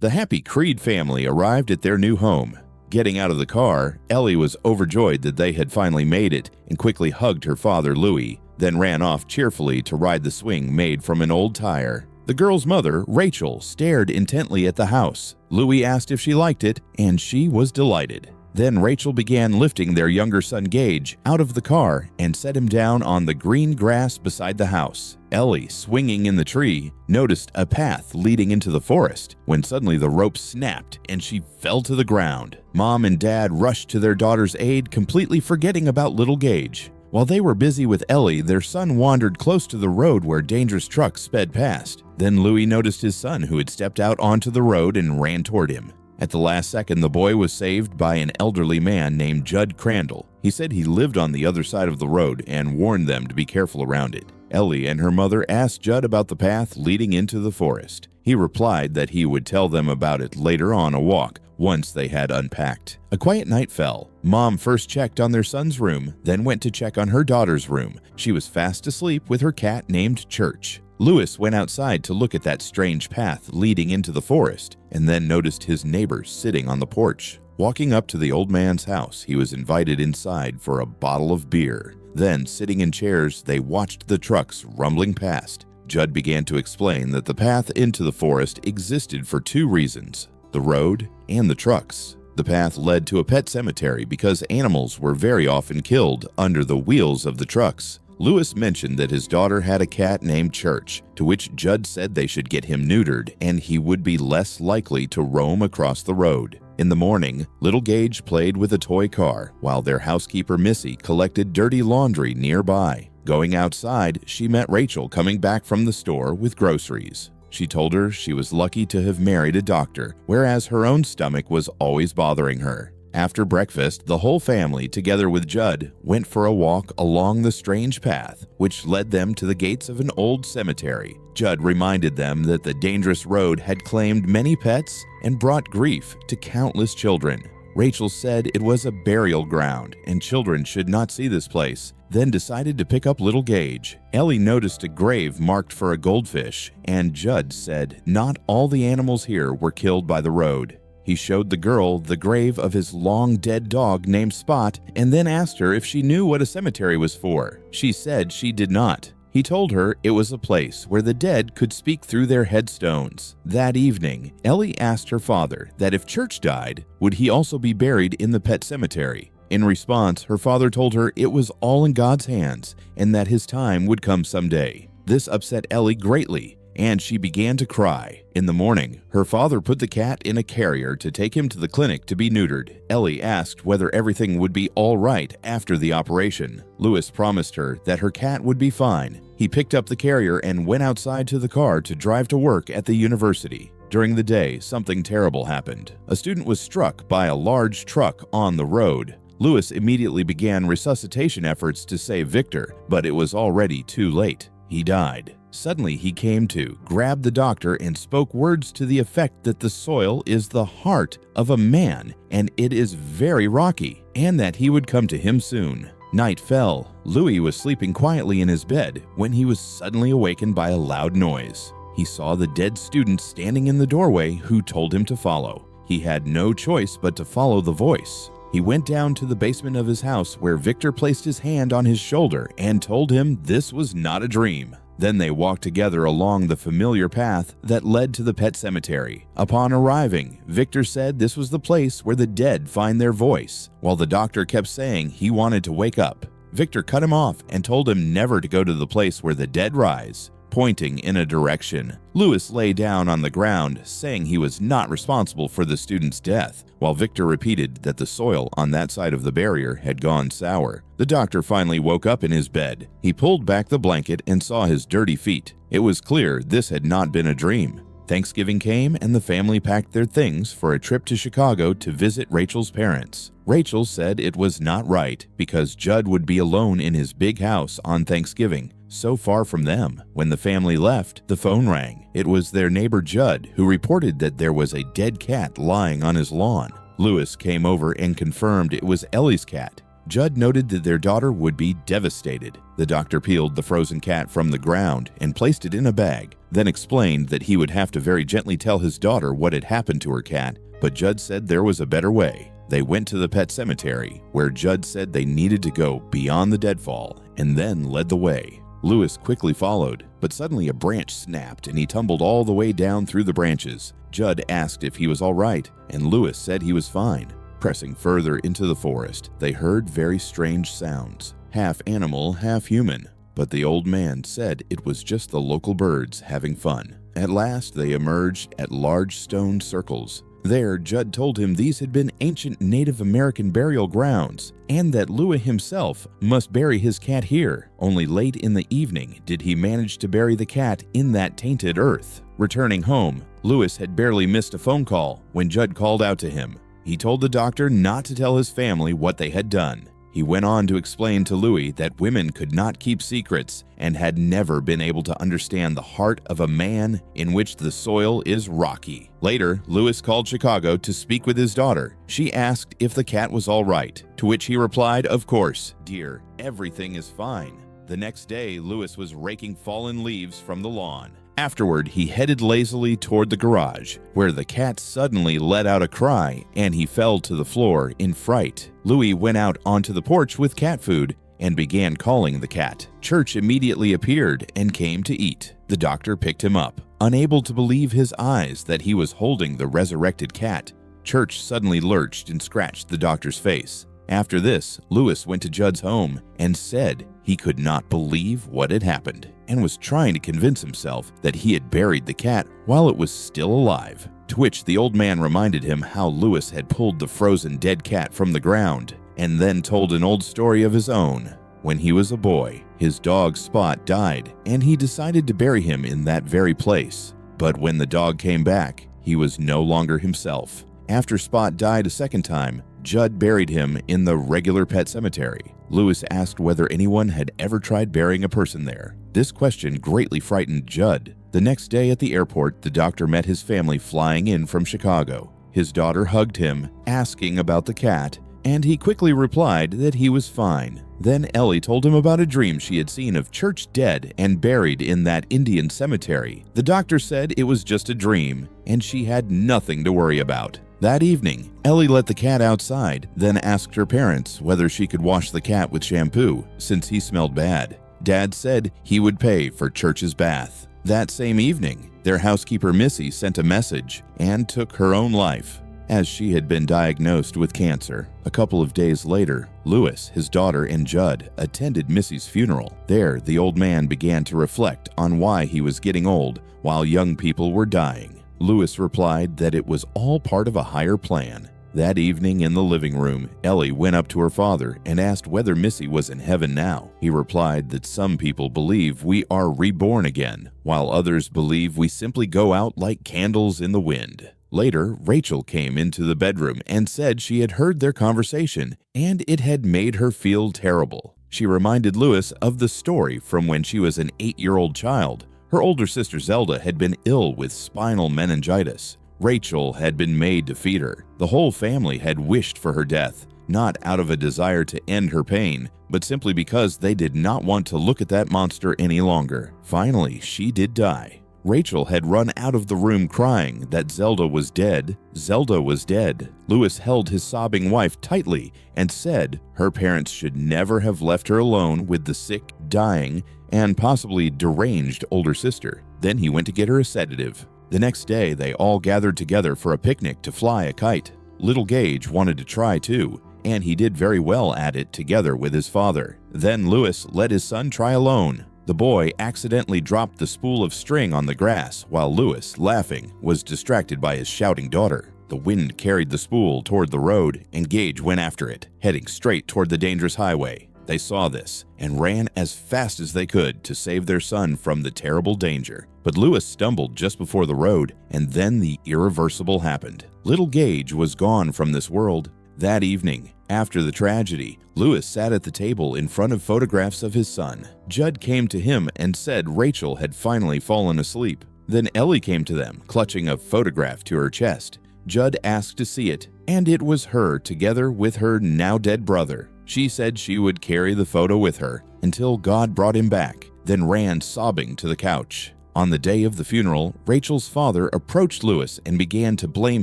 The happy Creed family arrived at their new home. Getting out of the car, Ellie was overjoyed that they had finally made it and quickly hugged her father, Louis, then ran off cheerfully to ride the swing made from an old tire. The girl's mother, Rachel, stared intently at the house. Louis asked if she liked it, and she was delighted. Then Rachel began lifting their younger son Gage out of the car and set him down on the green grass beside the house. Ellie, swinging in the tree, noticed a path leading into the forest when suddenly the rope snapped and she fell to the ground. Mom and Dad rushed to their daughter's aid, completely forgetting about little Gage. While they were busy with Ellie, their son wandered close to the road where dangerous trucks sped past. Then Louis noticed his son, who had stepped out onto the road, and ran toward him. At the last second, the boy was saved by an elderly man named Judd Crandall. He said he lived on the other side of the road and warned them to be careful around it. Ellie and her mother asked Judd about the path leading into the forest. He replied that he would tell them about it later on a walk, once they had unpacked. A quiet night fell. Mom first checked on their son's room, then went to check on her daughter's room. She was fast asleep with her cat named Church. Louis went outside to look at that strange path leading into the forest, and then noticed his neighbor sitting on the porch. Walking up to the old man's house, he was invited inside for a bottle of beer. Then, sitting in chairs, they watched the trucks rumbling past. Judd began to explain that the path into the forest existed for two reasons: the road and the trucks. The path led to a pet cemetery because animals were very often killed under the wheels of the trucks. Louis mentioned that his daughter had a cat named Church, to which Judd said they should get him neutered and he would be less likely to roam across the road. In the morning, little Gage played with a toy car, while their housekeeper Missy collected dirty laundry nearby. Going outside, she met Rachel coming back from the store with groceries. She told her she was lucky to have married a doctor, whereas her own stomach was always bothering her. After breakfast, the whole family, together with Judd, went for a walk along the strange path, which led them to the gates of an old cemetery. Judd reminded them that the dangerous road had claimed many pets and brought grief to countless children. Rachel said it was a burial ground and children should not see this place, then decided to pick up little Gage. Ellie noticed a grave marked for a goldfish, and Judd said not all the animals here were killed by the road. He showed the girl the grave of his long-dead dog named Spot and then asked her if she knew what a cemetery was for. She said she did not. He told her it was a place where the dead could speak through their headstones. That evening, Ellie asked her father that if Church died, would he also be buried in the pet cemetery? In response, her father told her it was all in God's hands and that his time would come someday. This upset Ellie greatly, and she began to cry. In the morning, her father put the cat in a carrier to take him to the clinic to be neutered. Ellie asked whether everything would be all right after the operation. Louis promised her that her cat would be fine. He picked up the carrier and went outside to the car to drive to work at the university. During the day, something terrible happened. A student was struck by a large truck on the road. Louis immediately began resuscitation efforts to save Victor, but it was already too late. He died. Suddenly he came to, grabbed the doctor, and spoke words to the effect that the soil is the heart of a man and it is very rocky, and that he would come to him soon. Night fell. Louis was sleeping quietly in his bed when he was suddenly awakened by a loud noise. He saw the dead student standing in the doorway who told him to follow. He had no choice but to follow the voice. He went down to the basement of his house where Victor placed his hand on his shoulder and told him this was not a dream. Then they walked together along the familiar path that led to the pet cemetery. Upon arriving, Victor said this was the place where the dead find their voice, while the doctor kept saying he wanted to wake up. Victor cut him off and told him never to go to the place where the dead rise, pointing in a direction. Louis lay down on the ground, saying he was not responsible for the student's death, while Victor repeated that the soil on that side of the barrier had gone sour. The doctor finally woke up in his bed. He pulled back the blanket and saw his dirty feet. It was clear this had not been a dream. Thanksgiving came and the family packed their things for a trip to Chicago to visit Rachel's parents. Rachel said it was not right because Judd would be alone in his big house on Thanksgiving, so far from them. When the family left, the phone rang. It was their neighbor Judd, who reported that there was a dead cat lying on his lawn. Louis came over and confirmed it was Ellie's cat. Judd noted that their daughter would be devastated. The doctor peeled the frozen cat from the ground and placed it in a bag, then explained that he would have to very gently tell his daughter what had happened to her cat, but Judd said there was a better way. They went to the pet cemetery, where Judd said they needed to go beyond the deadfall, and then led the way. Lewis quickly followed, but suddenly a branch snapped and he tumbled all the way down through the branches. Judd asked if he was all right, and Lewis said he was fine. Pressing further into the forest, they heard very strange sounds, half animal, half human, but the old man said it was just the local birds having fun. At last, they emerged at large stone circles. There, Judd told him these had been ancient Native American burial grounds, and that Louis himself must bury his cat here. Only late in the evening did he manage to bury the cat in that tainted earth. Returning home, Louis had barely missed a phone call when Judd called out to him. He told the doctor not to tell his family what they had done. He went on to explain to Louis that women could not keep secrets and had never been able to understand the heart of a man in which the soil is rocky. Later, Louis called Chicago to speak with his daughter. She asked if the cat was all right, to which he replied, "Of course, dear, everything is fine." The next day, Louis was raking fallen leaves from the lawn. Afterward, he headed lazily toward the garage, where the cat suddenly let out a cry and he fell to the floor in fright. Louis went out onto the porch with cat food and began calling the cat. Church immediately appeared and came to eat. The doctor picked him up. Unable to believe his eyes that he was holding the resurrected cat, Church suddenly lurched and scratched the doctor's face. After this, Louis went to Judd's home and said he could not believe what had happened and was trying to convince himself that he had buried the cat while it was still alive. To which the old man reminded him how Louis had pulled the frozen dead cat from the ground and then told an old story of his own. When he was a boy, his dog Spot died and he decided to bury him in that very place. But when the dog came back, he was no longer himself. After Spot died a second time, Judd buried him in the regular pet cemetery. Louis asked whether anyone had ever tried burying a person there. This question greatly frightened Judd. The next day at the airport, the doctor met his family flying in from Chicago. His daughter hugged him, asking about the cat, and he quickly replied that he was fine. Then Ellie told him about a dream she had seen of Church dead and buried in that Indian cemetery. The doctor said it was just a dream, and she had nothing to worry about. That evening, Ellie let the cat outside, then asked her parents whether she could wash the cat with shampoo, since he smelled bad. Dad said he would pay for Church's bath. That same evening, their housekeeper Missy sent a message and took her own life, as she had been diagnosed with cancer. A couple of days later, Louis, his daughter, and Judd attended Missy's funeral. There, the old man began to reflect on why he was getting old while young people were dying. Louis replied that it was all part of a higher plan. That evening in the living room, Ellie went up to her father and asked whether Missy was in heaven now. He replied that some people believe we are reborn again, while others believe we simply go out like candles in the wind. Later, Rachel came into the bedroom and said she had heard their conversation and it had made her feel terrible. She reminded Louis of the story from when she was an 8-year-old child. Her older sister Zelda had been ill with spinal meningitis. Rachel had been made to feed her. The whole family had wished for her death, not out of a desire to end her pain, but simply because they did not want to look at that monster any longer. Finally, she did die. Rachel had run out of the room crying that Zelda was dead. Zelda was dead. Louis held his sobbing wife tightly and said her parents should never have left her alone with the sick, dying, and possibly deranged older sister. Then he went to get her a sedative. The next day, they all gathered together for a picnic to fly a kite. Little Gage wanted to try too, and he did very well at it together with his father. Then Louis let his son try alone. The boy accidentally dropped the spool of string on the grass while Louis, laughing, was distracted by his shouting daughter. The wind carried the spool toward the road, and Gage went after it, heading straight toward the dangerous highway. They saw this and ran as fast as they could to save their son from the terrible danger. But Louis stumbled just before the road, and then the irreversible happened. Little Gage was gone from this world. That evening, after the tragedy, Louis sat at the table in front of photographs of his son. Judd came to him and said Rachel had finally fallen asleep. Then Ellie came to them, clutching a photograph to her chest. Judd asked to see it, and it was her together with her now-dead brother. She said she would carry the photo with her until God brought him back, then ran sobbing to the couch. On the day of the funeral, Rachel's father approached Lewis and began to blame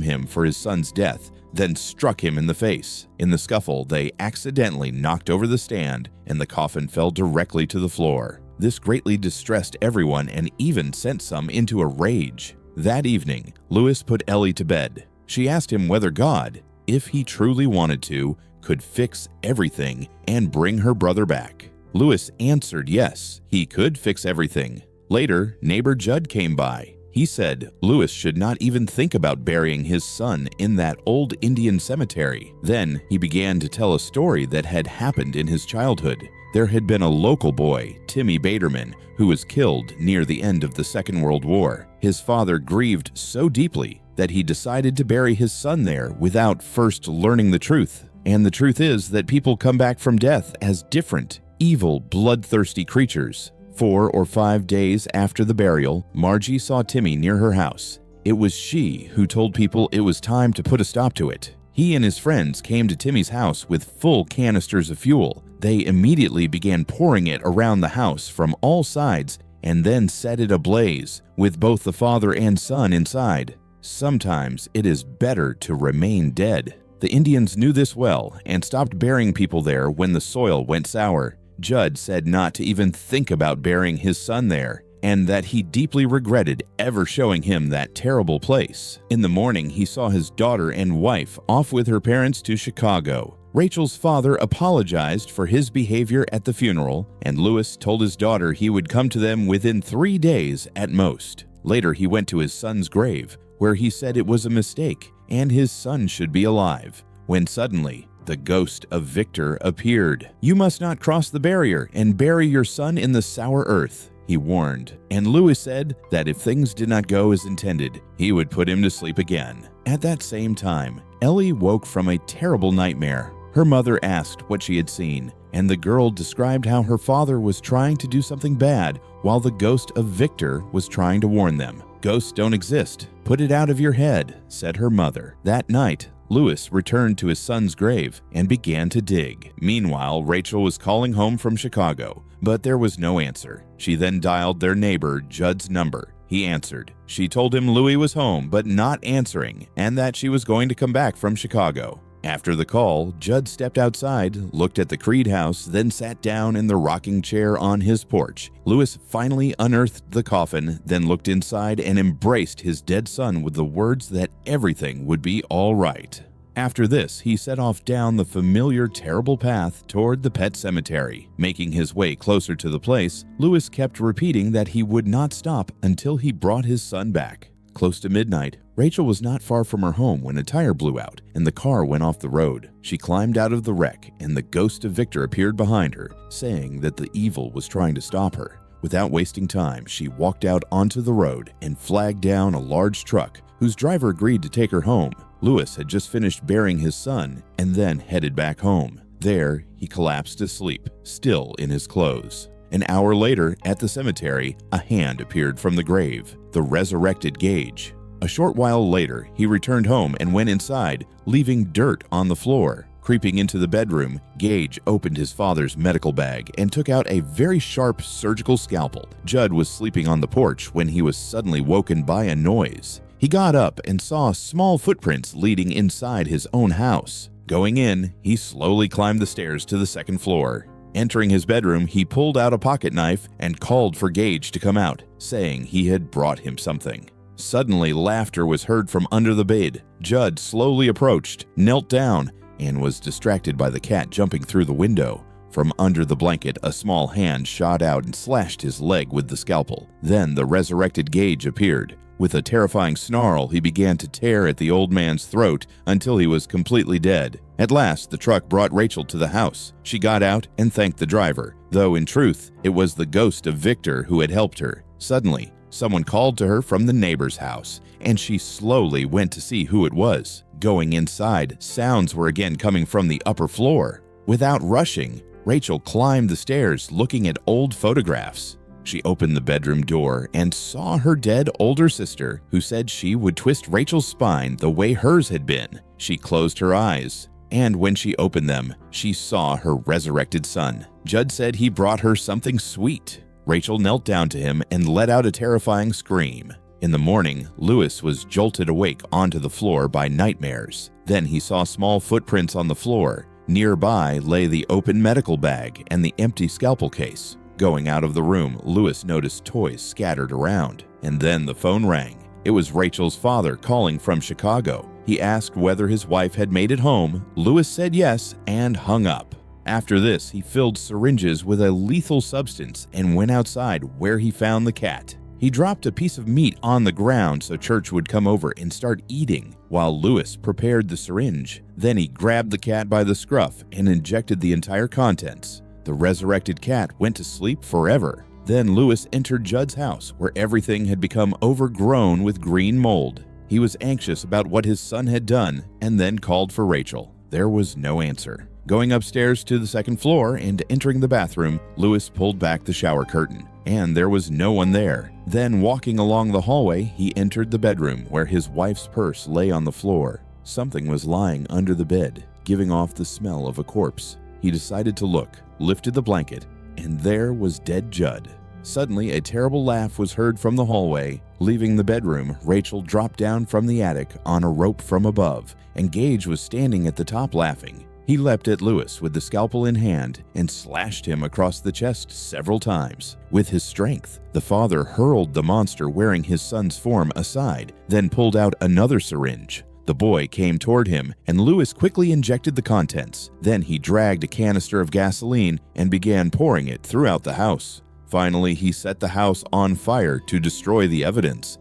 him for his son's death, then struck him in the face. In the scuffle, they accidentally knocked over the stand, and the coffin fell directly to the floor. This greatly distressed everyone and even sent some into a rage. That evening, Lewis put Ellie to bed. She asked him whether God, if he truly wanted to, could fix everything and bring her brother back. Lewis answered yes, he could fix everything. Later, neighbor Judd came by. He said Lewis should not even think about burying his son in that old Indian cemetery. Then he began to tell a story that had happened in his childhood. There had been a local boy, Timmy Baderman, who was killed near the end of the Second World War. His father grieved so deeply that he decided to bury his son there without first learning the truth. And the truth is that people come back from death as different, evil, bloodthirsty creatures. 4 or 5 days after the burial, Margie saw Timmy near her house. It was she who told people it was time to put a stop to it. He and his friends came to Timmy's house with full canisters of fuel. They immediately began pouring it around the house from all sides and then set it ablaze, with both the father and son inside. Sometimes it is better to remain dead. The Indians knew this well and stopped burying people there when the soil went sour. Judd said not to even think about burying his son there, and that he deeply regretted ever showing him that terrible place. In the morning, he saw his daughter and wife off with her parents to Chicago. Rachel's father apologized for his behavior at the funeral, and Lewis told his daughter he would come to them within 3 days at most. Later, he went to his son's grave, where he said it was a mistake and his son should be alive, when suddenly, the ghost of Victor appeared. "You must not cross the barrier and bury your son in the sour earth," he warned. And Lewis said that if things did not go as intended, he would put him to sleep again. At that same time, Ellie woke from a terrible nightmare. Her mother asked what she had seen, and the girl described how her father was trying to do something bad while the ghost of Victor was trying to warn them. "Ghosts don't exist. Put it out of your head," said her mother. That night, Lewis returned to his son's grave and began to dig. Meanwhile, Rachel was calling home from Chicago, but there was no answer. She then dialed their neighbor, Judd's number. He answered. She told him Louis was home but not answering, and that she was going to come back from Chicago. After the call, Judd stepped outside, looked at the Creed house, then sat down in the rocking chair on his porch. Lewis finally unearthed the coffin, then looked inside and embraced his dead son with the words that everything would be all right. After this, he set off down the familiar terrible path toward the pet cemetery. Making his way closer to the place, Lewis kept repeating that he would not stop until he brought his son back. Close to midnight, Rachel was not far from her home when a tire blew out and the car went off the road. She climbed out of the wreck and the ghost of Victor appeared behind her, saying that the evil was trying to stop her. Without wasting time, she walked out onto the road and flagged down a large truck whose driver agreed to take her home. Lewis had just finished burying his son and then headed back home. There, he collapsed asleep, still in his clothes. An hour later, at the cemetery, a hand appeared from the grave, the resurrected Gage. A short while later, he returned home and went inside, leaving dirt on the floor. Creeping into the bedroom, Gage opened his father's medical bag and took out a very sharp surgical scalpel. Judd was sleeping on the porch when he was suddenly woken by a noise. He got up and saw small footprints leading inside his own house. Going in, he slowly climbed the stairs to the second floor. Entering his bedroom, he pulled out a pocket knife and called for Gage to come out, saying he had brought him something. Suddenly, laughter was heard from under the bed. Judd slowly approached, knelt down, and was distracted by the cat jumping through the window. From under the blanket, a small hand shot out and slashed his leg with the scalpel. Then the resurrected Gage appeared. With a terrifying snarl, he began to tear at the old man's throat until he was completely dead. At last, the truck brought Rachel to the house. She got out and thanked the driver, though in truth, it was the ghost of Victor who had helped her. Suddenly, someone called to her from the neighbor's house, and she slowly went to see who it was. Going inside, sounds were again coming from the upper floor. Without rushing, Rachel climbed the stairs looking at old photographs. She opened the bedroom door and saw her dead older sister, who said she would twist Rachel's spine the way hers had been. She closed her eyes, and when she opened them, she saw her resurrected son. Judd said he brought her something sweet. Rachel knelt down to him and let out a terrifying scream. In the morning, Lewis was jolted awake onto the floor by nightmares. Then he saw small footprints on the floor. Nearby lay the open medical bag and the empty scalpel case. Going out of the room, Lewis noticed toys scattered around. And then the phone rang. It was Rachel's father calling from Chicago. He asked whether his wife had made it home. Lewis said yes and hung up. After this, he filled syringes with a lethal substance and went outside, where he found the cat. He dropped a piece of meat on the ground so Church would come over and start eating, while Lewis prepared the syringe. Then he grabbed the cat by the scruff and injected the entire contents. The resurrected cat went to sleep forever. Then Lewis entered Judd's house, where everything had become overgrown with green mold. He was anxious about what his son had done and then called for Rachel. There was no answer. Going upstairs to the second floor and entering the bathroom, Lewis pulled back the shower curtain, and there was no one there. Then, walking along the hallway, he entered the bedroom where his wife's purse lay on the floor. Something was lying under the bed, giving off the smell of a corpse. He decided to look, lifted the blanket, and there was dead Judd. Suddenly, a terrible laugh was heard from the hallway. Leaving the bedroom, Rachel dropped down from the attic on a rope from above, and Gage was standing at the top laughing. He leapt at Lewis with the scalpel in hand and slashed him across the chest several times. With his strength, the father hurled the monster wearing his son's form aside, then pulled out another syringe. The boy came toward him, and Lewis quickly injected the contents. Then he dragged a canister of gasoline and began pouring it throughout the house. Finally, he set the house on fire to destroy the evidence.